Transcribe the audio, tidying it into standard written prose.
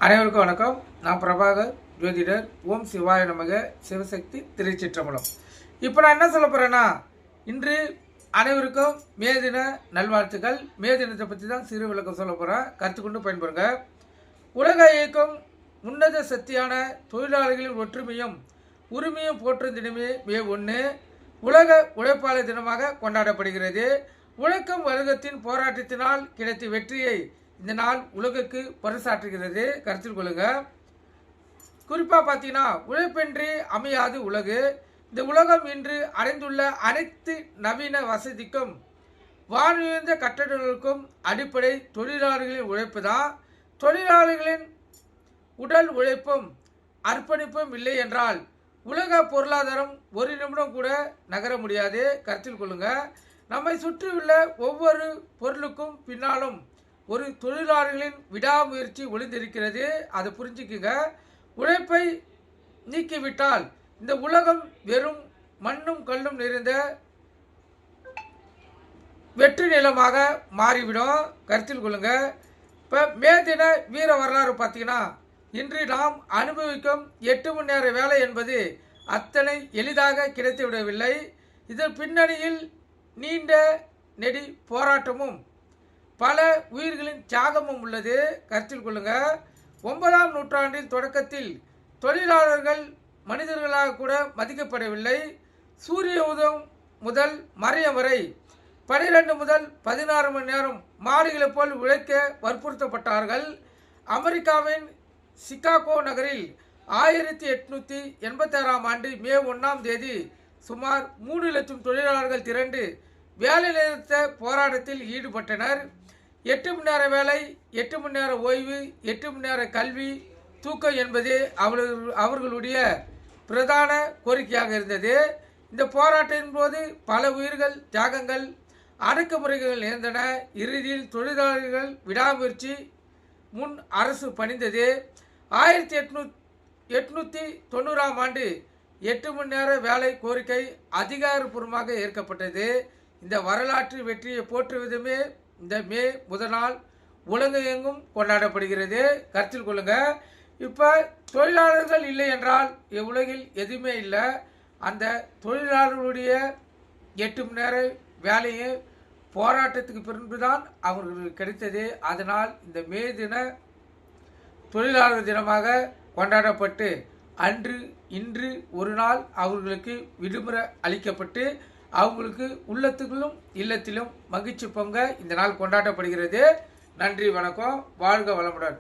அனைவருக்கும் வணக்கம். நான் பிரபாகர் ஜோதிடர். ஓம் சிவாய நமக. சிவசக்தி திருச்சிற்றம்பலம். இப்போ நான் என்ன சொல்ல போகிறேன்னா, இன்று அனைவருக்கும் மே தின நல்வாழ்த்துக்கள். மே தினத்தை பற்றி தான் சிறு விளக்கம் சொல்ல போகிறேன். கற்றுக்கொண்டு பயன்படுங்க. உலக இயக்கம் உன்னத சக்தியான தொழிலாளர்களின் ஒற்றுமையும் உரிமையும் போற்றும் தினமே மே 1 உலக உழைப்பாளர் தினமாக கொண்டாடப்படுகிறது. உழைக்கும் வர்க்கத்தின் போராட்டத்தினால் கிடைத்த வெற்றியை இந்த நாள் உலகுக்கு பரிசாற்றுகிறது. கருத்தில் கொள்ளுங்க. குறிப்பாக பார்த்தீங்கன்னா, உழைப்பின்றி அமையாது உலகு. இந்த உலகம் இன்று அடைந்துள்ள அனைத்து நவீன வசதிக்கும் வானுயர்ந்த கட்டடங்களுக்கும் அடிப்படை தொழிலாளர்களின் உழைப்பு தான். தொழிலாளர்களின் உடல் உழைப்பும் அர்ப்பணிப்பும் இல்லை என்றால் உலக பொருளாதாரம் ஒரு நிமிடம் கூட நகர முடியாது. கருத்தில் கொள்ளுங்க. நம்மை சுற்றியுள்ள ஒவ்வொரு பொருளுக்கும் பின்னாலும் ஒரு தொழிலாளர்களின் விடாமுயற்சி ஒளிந்திருக்கிறது. அதை புரிஞ்சுக்குங்க. உழைப்பை நீக்கிவிட்டால் இந்த உலகம் வெறும் மண்ணும் கல்லும் நிறைந்த வெற்றி நிலமாக மாறிவிடும். கருத்தில் கொள்ளுங்க. இப்போ மே தின வீர வரலாறு பார்த்தீங்கன்னா, இன்று நாம் அனுபவிக்கும் 8 மணி நேர வேலை என்பது அத்தனை எளிதாக கிடைத்துவிடவில்லை. இதன் பின்னணியில் நீண்ட நெடி போராட்டமும் பல உயிர்களின் தியாகமும் உள்ளது. கருத்தில் கொள்ளுங்க. 9ஆம் நூற்றாண்டின் தொடக்கத்தில் தொழிலாளர்கள் மனிதர்களாக கூட மதிக்கப்படவில்லை. சூரிய உதயம் முதல் மறையம் வரை 12 முதல் 16 மணி நேரம் மாடுகளைப் போல் உழைக்க வற்புறுத்தப்பட்டார்கள். அமெரிக்காவின் சிகாகோ நகரில் 1886ஆம் ஆண்டு மே 1ஆம் தேதி சுமார் 3 லட்சம் தொழிலாளர்கள் திரண்டு வேலை நிறுத்த போராட்டத்தில் ஈடுபட்டனர். 8 மணி நேர வேலை, 8 மணி நேர ஓய்வு, 8 மணி நேர கல்வி, தூக்கம் என்பது அவர்களுடைய பிரதான கோரிக்கையாக இருந்தது. இந்த போராட்டத்தின் போது பல உயிர்கள் தியாகங்கள் அடக்குமுறைகள் நேர்ந்தன. இறுதியில் தொழிலாளர்கள் விடாமுயற்சி முன் அரசு பணிந்தது. 1890ஆம் ஆண்டு 8 மணி நேர வேலை கோரிக்கை அதிகாரப்பூர்வமாக ஏற்கப்பட்டது. இந்த வரலாற்று வெற்றியை போற்றுவதுமே இந்த மே 1 உலகெங்கும் கொண்டாடப்படுகிறது. கருத்தில் கொள்ளுங்க. இப்போ தொழிலாளர்கள் இல்லை என்றால் உலகில் எதுவுமே இல்லை. அந்த தொழிலாளர்களுடைய 8 மணி நேர வேலையை போராட்டத்துக்கு பின்புதான் அவர்களுக்கு கிடைத்தது. அதனால் இந்த மே தின தொழிலாளர் தினமாக கொண்டாடப்பட்டு இன்று ஒரு நாள் அவர்களுக்கு விடுமுறை அளிக்கப்பட்டு அவங்களுக்கு உள்ளத்துக்குள்ளும் இல்லத்திலும் மகிழ்ச்சி பொங்க இந்த நாள் கொண்டாடப்படுகிறது. நன்றி, வணக்கம். வாழ்க வளமுடன்.